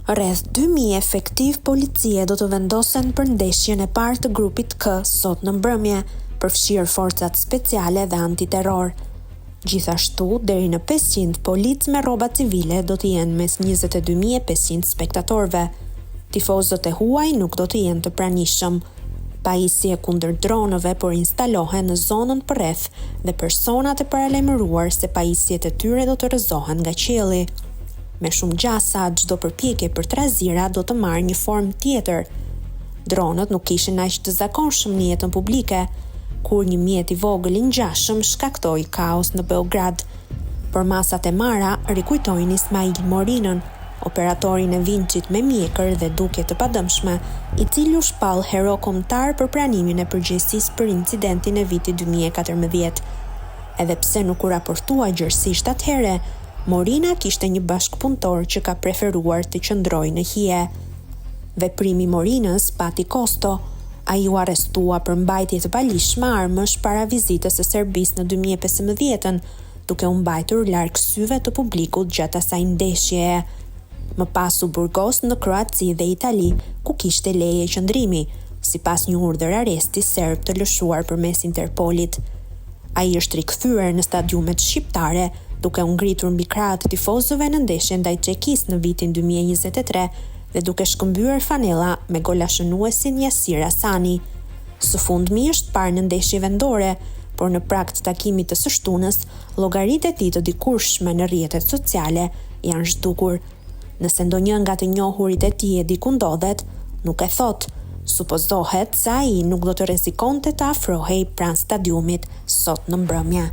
Rreth 2000 efektiv policie do të vendosen për ndeshjen e parë të grupit K sot në mbrëmje, përfshirë forcat speciale dhe antiterror. Gjithashtu, deri në 500 polic me rroba civile do të jenë mes 22.500 spektatorëve. Tifozët e huaj nuk do të jenë të pranishëm. Pajisje kundër dronëve por instalohen në zonën përreth dhe personat e paralajmëruar se pajisjet e tyre do të rrëzohen nga qielli. Me shumë gjasa, çdo përpjekje për trazira do të marrë një formë tjetër. Dronët nuk ishin aq të zakonshëm në jetën publike, kur një mjet i vogël i ngjashëm shkaktoi kaos në Beograd. Por masat e marra rikujtojnë Ismail Morinën, operatorin e vinçit me mjekër dhe dukje të padëmshme, i cili u shpall hero kombëtar për pranimin e përgjegjësisë për incidentin e vitit 2014. Edhe pse nuk u raportua gjërësisht atëherë, Morina kishte një bashkëpunëtor që ka preferuar të qëndrojë në hije. Veprimi i Morinës pati kosto. Ai u arrestua për mbajtje të palishme armësh para vizitës së Serbisë në 2015, duke u mbajtur larg syve të publikut gjatë asaj ndeshjeje. Më pas u burgos në Kroaci dhe Itali, ku kishte leje qëndrimi, sipas një urdhër arresti serb të lëshuar përmes Interpolit. Ai është rikthyer në stadiumet shqiptare, duke u ngritur mbi krahët e tifozëve në ndeshjen ndaj Çekisë në vitin 2023 dhe duke shkëmbyer fanella me golashënuesin Yasir Hasani. Së fundmi është parë në ndeshje vendore, por në prag të takimit të së shtunës, llogaritë e tij të dikurshme në rrjetet sociale janë zhdukur. Nëse ndonjë nga të njohurit e tij e di ku ndodhet, nuk e thot. Supozohet se ai nuk do të rrezikonte të afrohej pranë stadiumit sot në mbrëmje.